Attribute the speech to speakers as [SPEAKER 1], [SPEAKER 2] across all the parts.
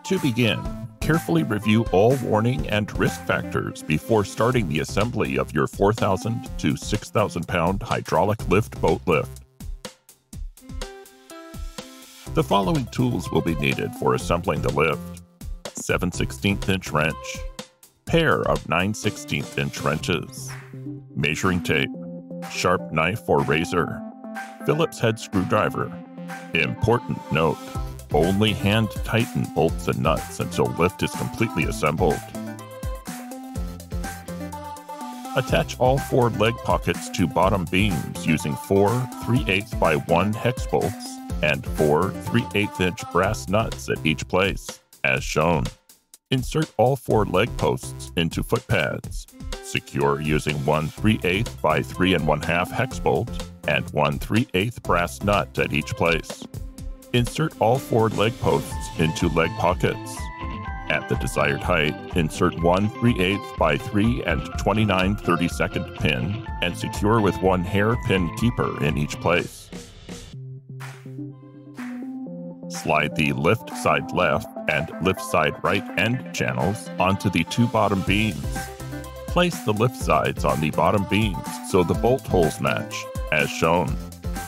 [SPEAKER 1] To begin, carefully review all warning and risk factors before starting the assembly of your 4,000 to 6,000 pound hydraulic lift boat lift. The following tools will be needed for assembling the lift: 7/16 inch wrench, pair of 9/16 inch wrenches, measuring tape, sharp knife or razor, Phillips head screwdriver. Important note: only hand tighten bolts and nuts until lift is completely assembled. Attach all 4 leg pockets to bottom beams using 4 3/8 by 1 hex bolts and 4 3/8 inch brass nuts at each place, as shown. Insert all 4 leg posts into foot pads. Secure using 1 3/8 by 3 1/2 hex bolt and 1 3/8 brass nut at each place. Insert all 4 leg posts into leg pockets. At the desired height, insert 1 3/8 by 3 and 29 32nd pin and secure with 1 hairpin keeper in each place. Slide the lift side left and lift side right end channels onto the 2 bottom beams. Place the lift sides on the bottom beams so the bolt holes match, as shown.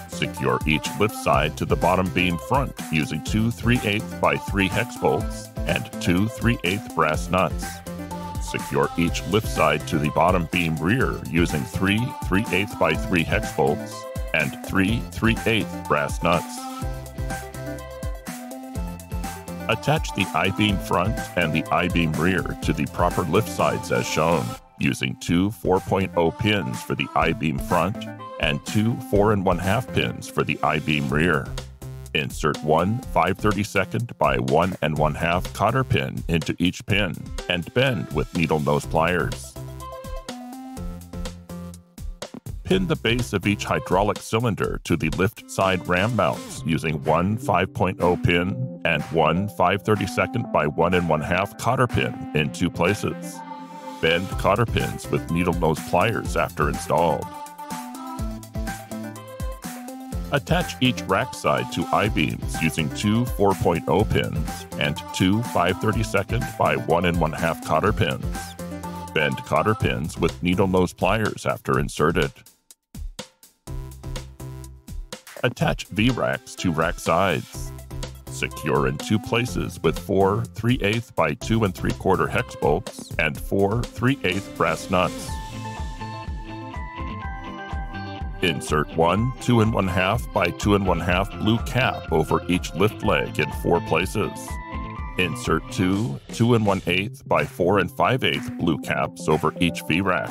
[SPEAKER 1] Secure each lift side to the bottom beam front using 2 3/8 by 3 hex bolts and 2 3/8 brass nuts. Secure each lift side to the bottom beam rear using 3 3/8 by 3 hex bolts and 3 3/8 brass nuts. Attach the I-beam front and the I-beam rear to the proper lift sides as shown, using 2 4.0 pins for the I-beam front and 2 4 1/2 pins for the I-beam rear. Insert 1 5/32 by 1 1/2 cotter pin into each pin and bend with needle nose pliers. Pin the base of each hydraulic cylinder to the lift side ram mounts using 1 5.0 pin and 1 5/32 by 1 1/2 cotter pin in 2 places. Bend cotter pins with needle nose pliers after installed. Attach each rack side to I-beams using 2 4.0 pins and 2 5/32 by 1 1/2 cotter pins. Bend cotter pins with needle nose pliers after inserted. Attach V-racks to rack sides. Secure in 2 places with 4 3/8 by 2 3/4 hex bolts and 4 3/8 brass nuts. Insert 1 2 1/2 by 2 1/2 blue cap over each lift leg in 4 places. Insert 2 2 1/8 by 4 5/8 blue caps over each V-rack.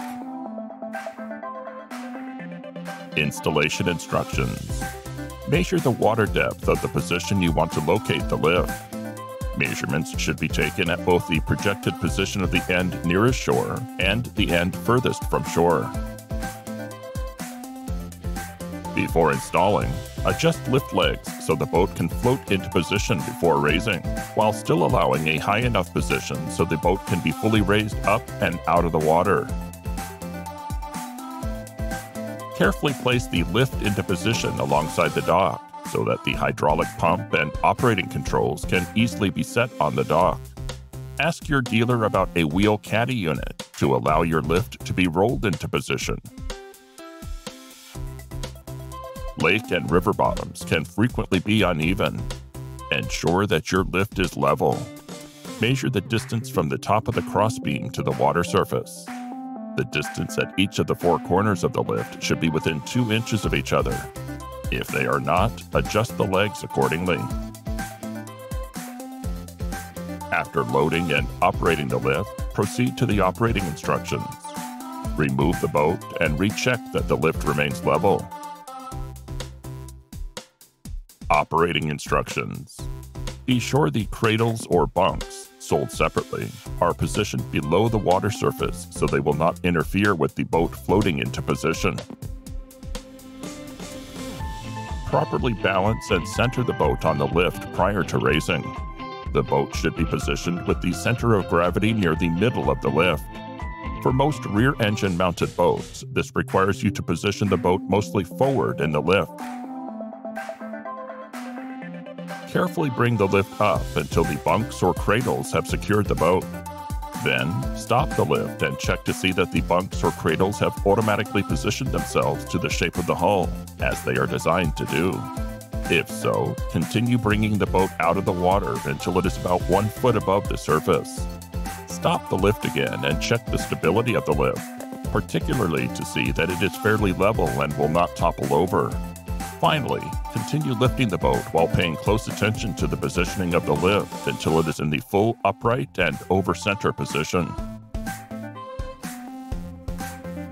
[SPEAKER 1] Installation instructions. Measure the water depth of the position you want to locate the lift. Measurements should be taken at both the projected position of the end nearest shore and the end furthest from shore. Before installing, adjust lift legs so the boat can float into position before raising, while still allowing a high enough position so the boat can be fully raised up and out of the water. Carefully place the lift into position alongside the dock so that the hydraulic pump and operating controls can easily be set on the dock. Ask your dealer about a wheel caddy unit to allow your lift to be rolled into position. Lake and river bottoms can frequently be uneven. Ensure that your lift is level. Measure the distance from the top of the crossbeam to the water surface. The distance at each of the 4 corners of the lift should be within 2 inches of each other. If they are not, adjust the legs accordingly. After loading and operating the lift, proceed to the operating instructions. Remove the boat and recheck that the lift remains level. Operating instructions. Be sure the cradles or bunks, sold separately, are positioned below the water surface so they will not interfere with the boat floating into position. Properly balance and center the boat on the lift prior to raising. The boat should be positioned with the center of gravity near the middle of the lift. For most rear-engine mounted boats, this requires you to position the boat mostly forward in the lift. Carefully bring the lift up until the bunks or cradles have secured the boat. Then, stop the lift and check to see that the bunks or cradles have automatically positioned themselves to the shape of the hull, as they are designed to do. If so, continue bringing the boat out of the water until it is about 1 foot above the surface. Stop the lift again and check the stability of the lift, particularly to see that it is fairly level and will not topple over. Finally, continue lifting the boat while paying close attention to the positioning of the lift until it is in the full upright and over-center position.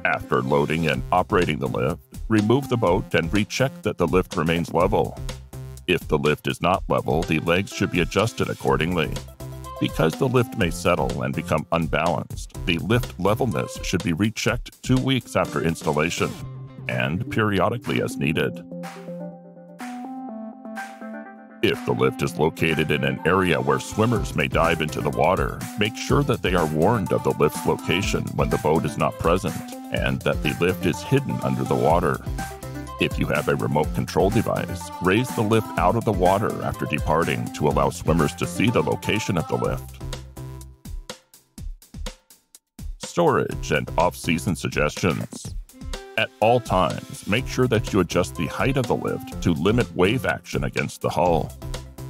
[SPEAKER 1] After loading and operating the lift, remove the boat and recheck that the lift remains level. If the lift is not level, the legs should be adjusted accordingly. Because the lift may settle and become unbalanced, the lift levelness should be rechecked 2 weeks after installation, and periodically as needed. If the lift is located in an area where swimmers may dive into the water, make sure that they are warned of the lift's location when the boat is not present, and that the lift is hidden under the water. If you have a remote control device, raise the lift out of the water after departing to allow swimmers to see the location of the lift. Storage and off-season suggestions. At all times, make sure that you adjust the height of the lift to limit wave action against the hull.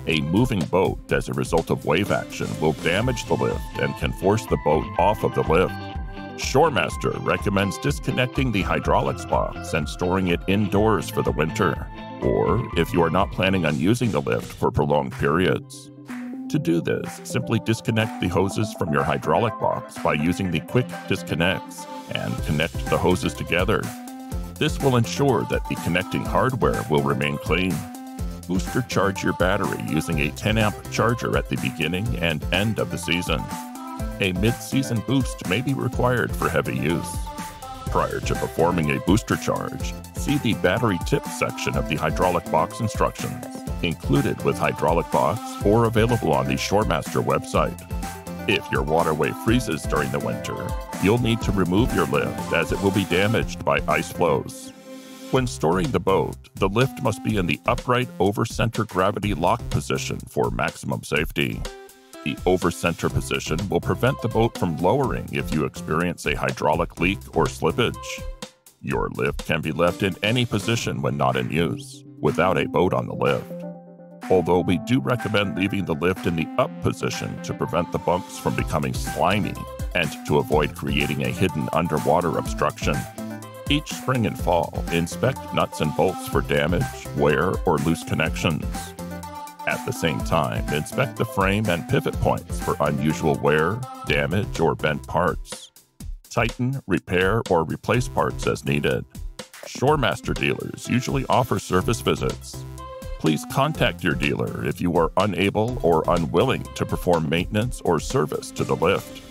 [SPEAKER 1] A moving boat as a result of wave action will damage the lift and can force the boat off of the lift. ShoreMaster recommends disconnecting the hydraulics box and storing it indoors for the winter, or if you are not planning on using the lift for prolonged periods. To do this, simply disconnect the hoses from your hydraulic box by using the quick disconnects and connect the hoses together. This will ensure that the connecting hardware will remain clean. Booster charge your battery using a 10-amp charger at the beginning and end of the season. A mid-season boost may be required for heavy use. Prior to performing a booster charge, see the battery tip section of the hydraulic box instructions, included with hydraulic box or available on the ShoreMaster website. If your waterway freezes during the winter, you'll need to remove your lift as it will be damaged by ice flows. When storing the boat, the lift must be in the upright over-center gravity lock position for maximum safety. The over-center position will prevent the boat from lowering if you experience a hydraulic leak or slippage. Your lift can be left in any position when not in use, without a boat on the lift. Although we do recommend leaving the lift in the up position to prevent the bunks from becoming slimy and to avoid creating a hidden underwater obstruction. Each spring and fall, inspect nuts and bolts for damage, wear, or loose connections. At the same time, inspect the frame and pivot points for unusual wear, damage, or bent parts. Tighten, repair, or replace parts as needed. ShoreMaster dealers usually offer service visits. Please contact your dealer if you are unable or unwilling to perform maintenance or service to the lift.